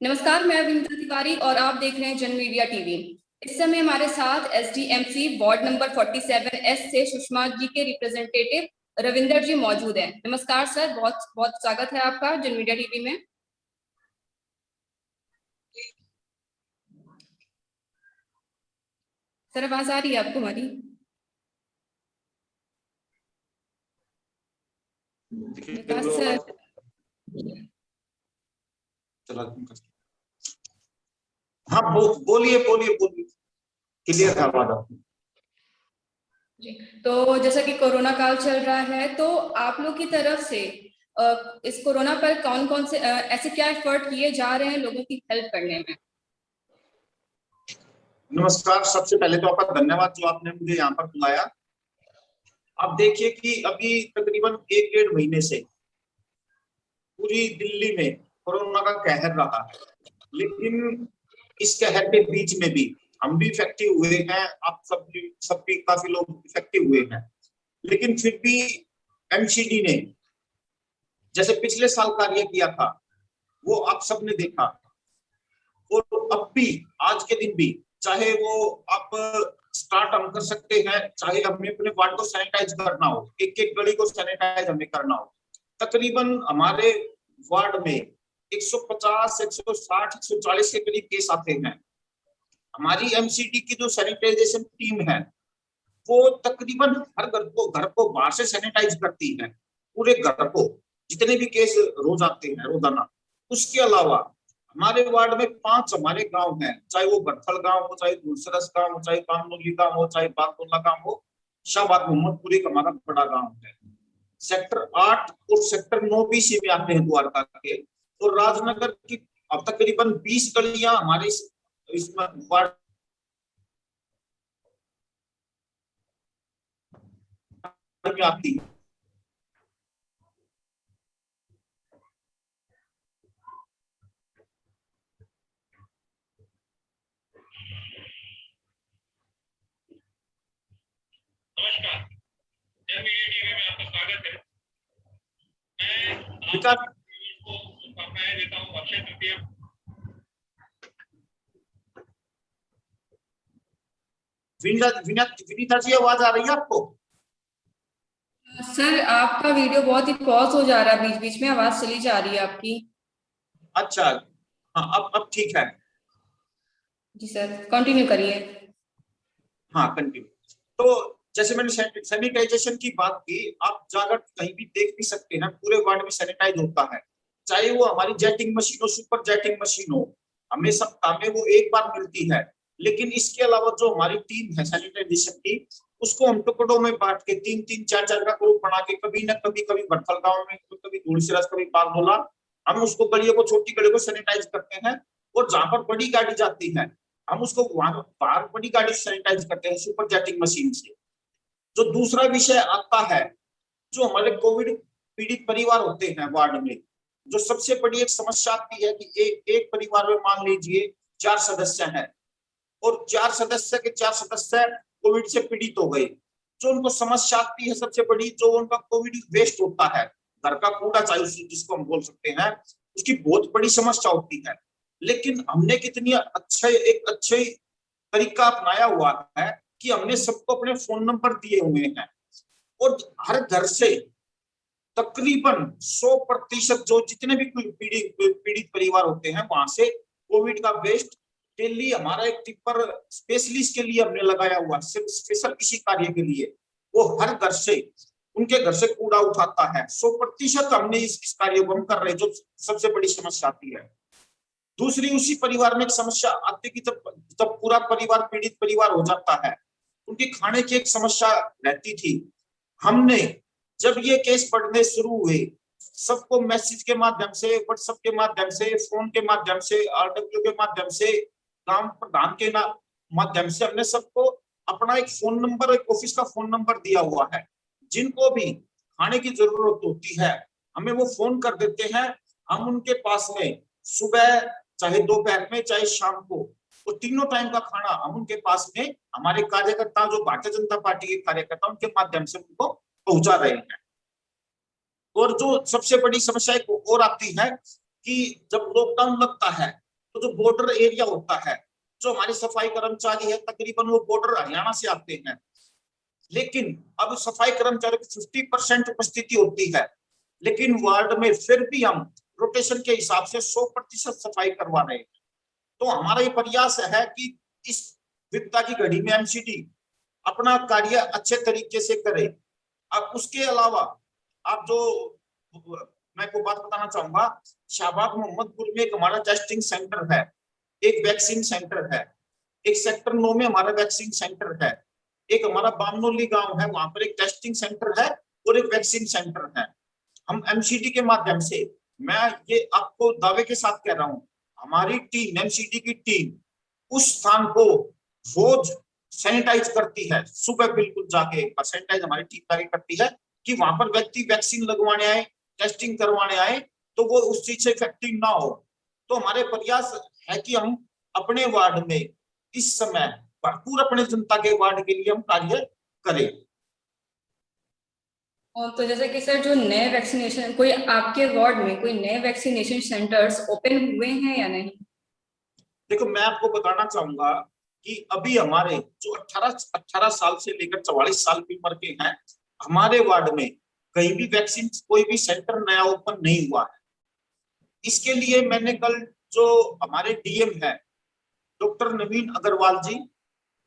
नमस्कार, मैं विनीता तिवारी और आप देख रहे हैं जन मीडिया टीवी। इस समय हमारे साथ एसडीएमसी वार्ड नंबर 47S से सुषमा जी के रिप्रेजेंटेटिव रविंदर जी मौजूद हैं। नमस्कार सर, बहुत बहुत स्वागत है आपका जन मीडिया टीवी में। सर, आवाज आ रही है आपको हमारी? सर हाँ, बोलिए बोलिए बोलिए, क्लियर है आवाज आपकी। जी, तो जैसा कि कोरोना काल चल रहा है, तो आप लोग की तरफ से इस कोरोना पर कौन कौन से ऐसे क्या एफर्ट किए जा रहे हैं लोगों की हेल्प करने में? नमस्कार, सबसे पहले तो आपका धन्यवाद जो आपने मुझे यहाँ पर बुलाया। अब देखिए कि अभी तकरीबन 1-1.5 महीने से पूरी दिल्ली में कोरोना का कहर रहा है, लेकिन इस कहर के बीच में भी हम भी इफेक्टिव हुए हैं, आप सब भी काफी लोग इफेक्टिव हुए हैं। लेकिन फिर भी एमसीडी ने जैसे पिछले साल कार्य किया था वो आप सबने देखा, और अब भी आज के दिन भी चाहे वो आप स्टार्ट हम कर सकते हैं, चाहे हमें अपने वार्ड को सैनिटाइज करना हो, एक एक गली को सैनिटाइज हमें करना हो। तकरीबन हमारे वार्ड में 150, 160, 140 के करीब केस आते हैं। हमारी एमसीडी की जो सैनिटाइजेशन टीम है वो तकरीबन हर घर को बाहर से सैनिटाइज करती है, पूरे घर को, जितने भी केस रोज आते हैं रोजाना। उसके अलावा हमारे वार्ड में 5 हमारे गांव हैं, चाहे वो बरथल गांव हो, चाहे दूसरस गांव हो, चाहे कामनोली गांव हो, चाहे बागतोला गांव हो, शाहबाद मोहम्मदपुरी का हमारा बड़ा गांव है। सेक्टर 8 और सेक्टर 9 भी इसी में आते हैं द्वारका के। और राजनगर की अब तकरीबन 20 गलियां हमारे इस वार्ड में आती है। नमस्कार, जन मीडिया टीवी में आपका स्वागत है। मैं आपको शुभकामनाएं देता हूँ अक्षय तृतीया। विनीता जी, आवाज आ रही है आपको? सर, आपका वीडियो बहुत ही पॉज हो जा रहा है, बीच बीच में आवाज चली जा रही है आपकी। अच्छा, हाँ, अब ठीक है। जी सर, कंटिन्यू करिए। हाँ, कंटिन्यू। तो जैसे मैंने सैनिटाइजेशन की बात की, आप जाकर कहीं भी देख भी सकते हैं, पूरे वार्ड में सैनिटाइज होता है। चाहे वो हमारी जेटिंग मशीन हो, सुपर जेटिंग मशीन हो, हमें सप्ताह में वो एक बार मिलती है। लेकिन इसके अलावा जो हमारी टीम है सैनिटाइजेशन की, उसको हम टुकड़ों में बांट के 3-3, 4-4 का ग्रुप बना के कभी न कभी, कभी बरथल गांव में, कभी धूलसिरस, कभी बागडोला, हम उसको गलियों को, छोटी गलियों को सैनिटाइज करते हैं। और जहां पर बड़ी गाड़ी जाती है हम उसको बाहर बड़ी गाड़ी सैनिटाइज करते हैं सुपर जेटिंग मशीन से। जो दूसरा विषय आता है, जो हमारे कोविड पीड़ित परिवार होते हैं वार्ड में, जो सबसे बड़ी एक समस्या आती है कि एक परिवार में मान लीजिए 4 सदस्य हैं और 4 सदस्य के 4 सदस्य कोविड से पीड़ित हो गए। जो उनको समस्या आती है सबसे बड़ी, जो उनका कोविड वेस्ट होता है, घर का कूड़ा चाहिए जिसको हम बोल सकते हैं, उसकी बहुत बड़ी समस्या होती है। लेकिन हमने कितनी एक अच्छे तरीका अपनाया हुआ है कि हमने सबको अपने फोन नंबर दिए हुए हैं, और हर घर से तकरीबन 100% जो जितने भी पीड़ित परिवार होते हैं वहां से कोविड का वेस्ट डेली हमारा एक टिप्पर स्पेशलिस्ट के लिए हमने लगाया हुआ, सिर्फ स्पेशल इसी कार्य के लिए। वो हर घर से, उनके घर से कूड़ा उठाता है। 100% हमने इस कार्य को हम कर रहे हैं, जो सबसे बड़ी समस्या आती है। दूसरी, उसी परिवार में एक समस्या आती है कि जब पूरा परिवार पीड़ित परिवार हो जाता है, उनकी खाने की एक समस्या रहती थी। हमने जब ये केस पढ़ने शुरू हुए, सबको मैसेज के माध्यम से, व्हाट्सएप के माध्यम से, फोन के माध्यम से, आरडब्ल्यू के माध्यम से, ग्राम प्रधान के माध्यम से, हमने सबको अपना एक फोन नंबर, एक ऑफिस का फोन नंबर दिया हुआ है। जिनको भी खाने की जरूरत होती है हमें वो फोन कर देते हैं, हम उनके पास में सुबह, चाहे दोपहर में, चाहे शाम को, तो तीनों टाइम का खाना हम उनके पास में, हमारे कार्यकर्ता जो भारतीय जनता पार्टी के कार्यकर्ता, उनके माध्यम से उनको पहुंचा रहे हैं। और जो सबसे बड़ी समस्या एक और आती है कि जब लॉकडाउन लगता है तो जो बॉर्डर एरिया होता है, जो हमारे सफाई कर्मचारी है तकरीबन वो बॉर्डर हरियाणा से आते हैं, लेकिन अब सफाई कर्मचारियों की 50% उपस्थिति होती है, लेकिन वार्ड में फिर भी हम रोटेशन के हिसाब से 100% सफाई करवा रहे हैं। तो हमारा ये प्रयास है कि इस विपदा की घड़ी में एमसीडी अपना कार्य अच्छे तरीके से करे। अब उसके अलावा आप जो मैं को बात बताना चाहूंगा, शाहबाग मोहम्मदपुर में एक हमारा टेस्टिंग सेंटर है, एक वैक्सीन सेंटर है, एक सेक्टर 9 में हमारा वैक्सीन सेंटर है, एक हमारा बामनोली गांव है, वहां पर एक टेस्टिंग सेंटर है और एक वैक्सीन सेंटर है। हम एमसीडी के माध्यम से, मैं ये आपको दावे के साथ कह रहा हूं, हमारी टीम, एमसीडी की टीम उस स्थान को रोज सैनिटाइज करती है। सुबह बिल्कुल जाके सैनिटाइज हमारी टीम जाके करती है कि वहां पर व्यक्ति वैक्सीन लगवाने आए, टेस्टिंग करवाने आए तो वो उस चीज से इफेक्टिव ना हो। तो हमारे प्रयास है कि हम अपने वार्ड में इस समय भरपूर अपने जनता के वार्ड के लिए हम कार्य करें। और तो जैसे कि सर जो नए वैक्सीनेशन, कोई आपके वार्ड में कोई नए वैक्सीनेशन सेंटर्स ओपन हुए हैं या नहीं? देखो मैं आपको बताना चाहूंगा कि अभी हमारे जो 18 साल से लेकर 44 साल की उम्र के हैं, हमारे वार्ड में कहीं भी वैक्सीन कोई भी सेंटर नया ओपन नहीं हुआ है। इसके लिए मैंने कल जो हमारे डीएम है डॉक्टर नवीन अग्रवाल जी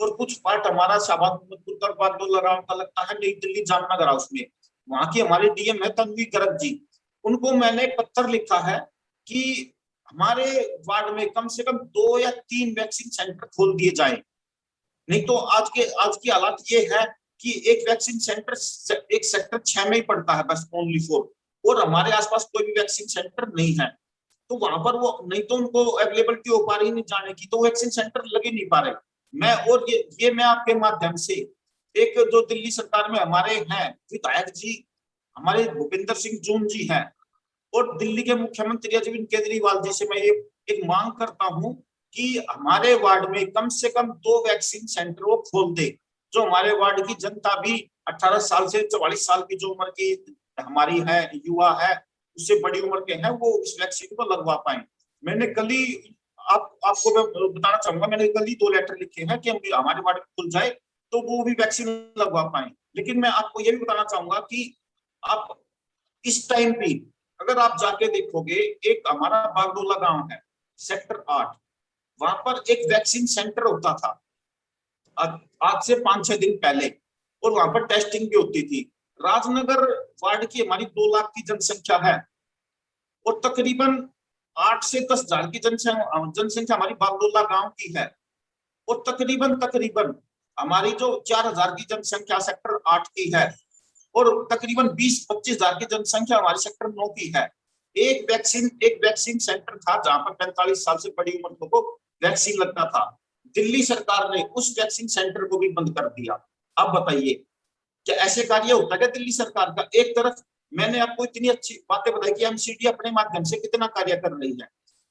और कुछ पार्ट हमारा शाहबाग मोहम्मदपुर का बारडोला गांव का लगता है नई दिल्ली जामनगर हाउस में, वहां की हमारे डीएम है तन्वी गर्ग जी, उनको मैंने पत्र लिखा है कि हमारे वार्ड में कम से कम 2 या 3 वैक्सीन सेंटर खोल दिए जाएं। नहीं तो आज की हालात ये है कि एक वैक्सीन सेंटर एक सेक्टर 6 में ही पड़ता है बस, ओनली 4, और हमारे आसपास कोई भी वैक्सीन सेंटर नहीं है। तो वहां पर वो नहीं तो उनको अवेलेबिलिटी हो पा रही नहीं जाने की, तो वैक्सीन सेंटर लगे नहीं पा रहे। मैं और ये मैं आपके माध्यम से एक जो दिल्ली सरकार में हमारे हैं विधायक जी, हमारे भूपिंदर सिंह जून जी हैं, और दिल्ली के मुख्यमंत्री अरविंद केजरीवाल जी से मैं ये एक मांग करता हूं कि हमारे वार्ड में कम से कम 2 वैक्सीन सेंटर वो खोल दे, जो हमारे वार्ड की जनता भी 18 साल से 44 साल की जो उम्र की हमारी है, युवा है, उससे बड़ी उम्र के हैं, वो इस वैक्सीन को लगवा पाए। मैंने कल ही आपको मैं बताना चाहूंगा, मैंने कल ही 2 लेटर लिखे हैं कि हमारे वार्ड में खुल जाए तो वो भी वैक्सीन लगवा पाए। लेकिन मैं आपको ये भी बताना चाहूंगा कि आप इस टाइम पे अगर आप जाके देखोगे, एक हमारा बागडोला गांव है सेक्टर 8, वहां पर एक वैक्सीन सेंटर होता था आज से 5-6 दिन पहले, और वहां पर टेस्टिंग भी होती थी। राजनगर वार्ड की हमारी 2 लाख की जनसंख्या है और तकरीबन 8 से 10 हजार की जनसंख्या हमारी बागडोला गांव की है, और तकरीबन हमारी जो 4 हजार की जनसंख्या सेक्टर 8 की है, और तकरीबन 20-25 हजार की जनसंख्या हमारे सेक्टर 9 की है। एक वैक्सीन सेंटर था जहां पर 45 साल से बड़ी उम्र को वैक्सीन लगता था। दिल्ली सरकार ने उस वैक्सीन सेंटर को भी बंद कर दिया। अब बताइए क्या ऐसे कार्य होता है दिल्ली सरकार का? एक तरफ मैंने आपको इतनी अच्छी बातें बताई कि एमसीडी अपने माध्यम से कितना कार्य कर रही है,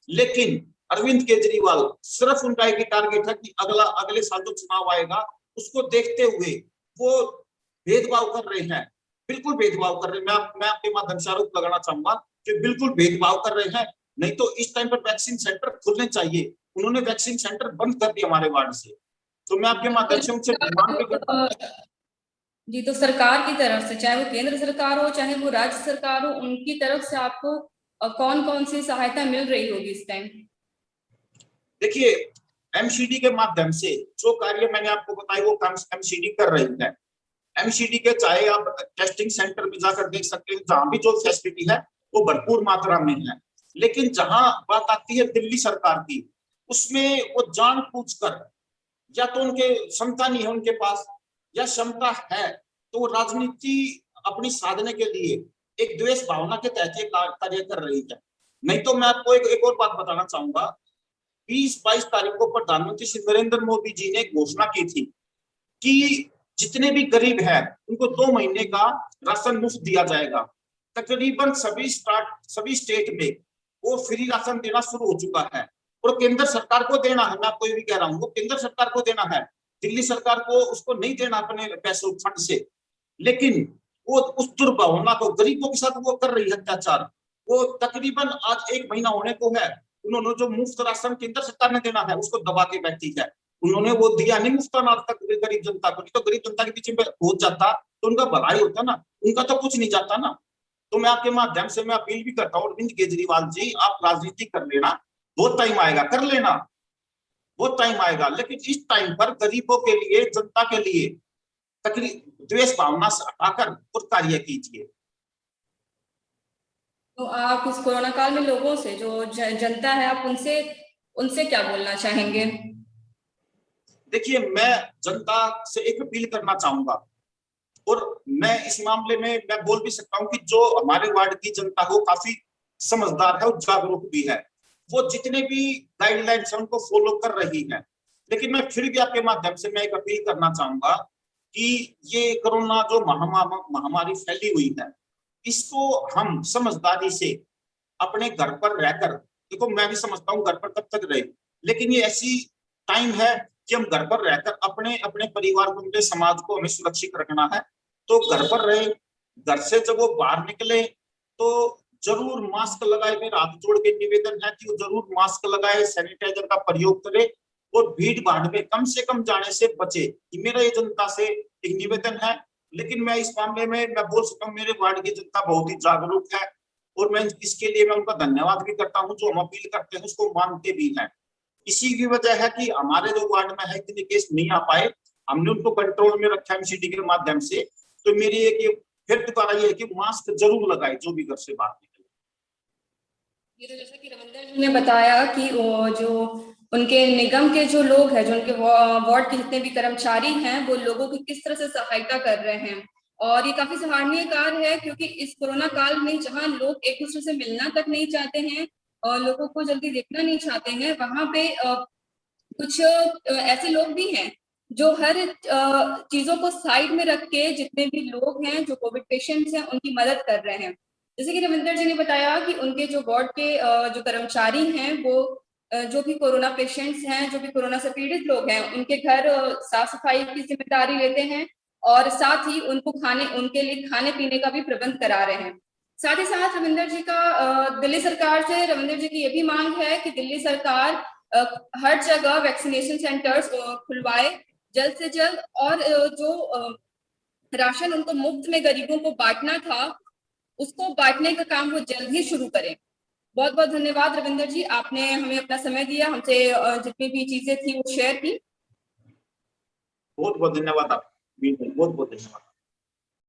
लेकिन अरविंद केजरीवाल सिर्फ उनका एक टारगेट है कि अगले साल जो चुनाव आएगा उसको देखते हुए वो भेदभाव कर रहे हैं, बिल्कुल भेदभाव कर रहे हैं। मैं आपके माध्यम से आरोप लगाना चाहूंगा कि बिल्कुल भेदभाव कर रहे हैं। नहीं तो इस टाइम पर वैक्सीन सेंटर खुलने चाहिए, उन्होंने वैक्सीन सेंटर बंद कर दिया हमारे वार्ड से। तो मैं आपके माध्यम से उनसे मांग भी करता हूं जी, तो सरकार की तरफ से, चाहे वो केंद्र सरकार हो चाहे वो राज्य सरकार हो, उनकी तरफ से आपको कौन कौन सी सहायता मिल रही होगी इस टाइम? देखिए एमसीडी के माध्यम से जो कार्य मैंने आपको बताया वो काम एमसीडी कर रही है। एमसीडी के चाहे आप टेस्टिंग सेंटर में जाकर देख सकते हैं, जहां भी जो फैसिलिटी है वो भरपूर मात्रा में है। लेकिन जहां बात आती है दिल्ली सरकार की, उसमें वो जानबूझकर, या तो उनके क्षमता नहीं है उनके पास, या क्षमता है तो वो राजनीति अपनी साधने के लिए एक द्वेष भावना के तहत ये कार्य कर रही है। नहीं तो मैं आपको एक और बात बताना चाहूंगा, 20-22 तारीख को प्रधानमंत्री श्री नरेंद्र मोदी जी ने घोषणा की थी कि जितने भी गरीब हैं उनको 2 महीने का राशन मुफ्त दिया जाएगा। तकरीबन सभी स्टेट में वो फ्री राशन देना शुरू हो चुका है, और केंद्र सरकार को देना है। मैं आपको ये भी कह रहा हूँ, वो केंद्र सरकार को देना है, दिल्ली सरकार को उसको नहीं देना अपने पैसों फंड से। लेकिन वो उस दुर्भावना को गरीबों के साथ वो कर रही है अत्याचार। वो तकरीबन आज 1 महीना होने को है, उन्होंने जो मुफ्त राशन केंद्र सरकार ने देना है उसको दबा के बैठी है। उन्होंने वो दिया नहीं मुफ्त अनाज तक गरीब जनता को, नहीं तो गरीब जनता के पीछे पहुंच जाता तो उनका भलाई होता ना, उनका तो कुछ नहीं जाता ना। तो मैं आपके माध्यम से मैं अपील भी करता हूँ, अरविंद केजरीवाल जी आप राजनीति कर लेना, बहुत टाइम आएगा, कर लेना, बहुत टाइम आएगा, लेकिन इस टाइम पर गरीबों के लिए, जनता के लिए तकलीफ द्वेष भावना से हटाकर और कार्य कीजिए। तो आप इस कोरोना काल में लोगों से, जो जनता है, आप उनसे उनसे क्या बोलना चाहेंगे? देखिए मैं जनता से एक अपील करना चाहूंगा, और मैं इस मामले में मैं बोल भी सकता हूं कि जो हमारे वार्ड की जनता हो काफी समझदार है और जागरूक भी है, वो जितने भी गाइडलाइंस है उनको फॉलो कर रही है। लेकिन मैं फिर भी आपके माध्यम से मैं एक अपील करना चाहूंगा कि ये कोरोना जो महामारी फैली हुई है, इसको हम समझदारी से अपने घर पर रहकर, देखो मैं भी समझता हूँ घर पर कब तक रहे, लेकिन ये ऐसी टाइम है कि हम घर पर रहकर अपने अपने परिवार को, अपने समाज को हमें सुरक्षित रखना है। तो घर पर रहे, घर से जब वो बाहर निकले तो जरूर मास्क लगाए। मेरा हाथ जोड़ के निवेदन है कि वो जरूर मास्क लगाए, सैनिटाइजर का प्रयोग करे और भीड़ भाड़ में कम से कम जाने से बचे। मेरा ये जनता से एक निवेदन है। लेकिन मैं इस मामले में मैं बोल सकता हूँ मेरे वार्ड की जनता बहुत ही जागरूक है, और मैं इसके लिए मैं उनका धन्यवाद भी करता हूँ, जो हम अपील करते हैं उसको मानते भी हैं। इसी की वजह है कि हमारे जो वार्ड में है इतने केस नहीं आ पाए, हमने उनको कंट्रोल में रखा एमसीडी के माध्यम से। तो मेरी एक फिर दोबारा ये है कि मास्क जरूर लगाए जो भी घर से बाहर निकले। ये तो जैसा कि रविंदर जी ने बताया कि वो जो उनके निगम के जो लोग हैं, जो उनके वार्ड के जितने भी कर्मचारी हैं, वो लोगों की किस तरह से सहायता कर रहे हैं, और ये काफी सराहनीय कार्य है, क्योंकि इस कोरोना काल में जहां लोग एक दूसरे से मिलना तक नहीं चाहते हैं और लोगों को जल्दी देखना नहीं चाहते हैं, वहां पे कुछ ऐसे लोग भी हैं जो हर चीजों को साइड में रख के जितने भी लोग हैं जो कोविड पेशेंट्स हैं उनकी मदद कर रहे हैं। जैसे कि रविंदर जी ने बताया कि उनके जो वार्ड के जो कर्मचारी हैं वो जो भी कोरोना पेशेंट्स हैं, जो भी कोरोना से पीड़ित लोग हैं, उनके घर साफ सफाई की जिम्मेदारी लेते हैं और साथ ही उनके लिए खाने पीने का भी प्रबंध करा रहे हैं। साथ ही साथ रविंदर जी का दिल्ली सरकार से रविंदर जी की ये भी मांग है कि दिल्ली सरकार हर जगह वैक्सीनेशन सेंटर्स खुलवाए जल्द से जल्द, और जो राशन उनको मुफ्त में गरीबों को बांटना था उसको बांटने का काम वो जल्द ही शुरू करें। बहुत बहुत धन्यवाद रविंदर जी, आपने हमें अपना समय दिया, हमसे जितनी भी चीजें थी वो शेयर की। बहुत बहुत धन्यवाद आप, बहुत बहुत धन्यवाद।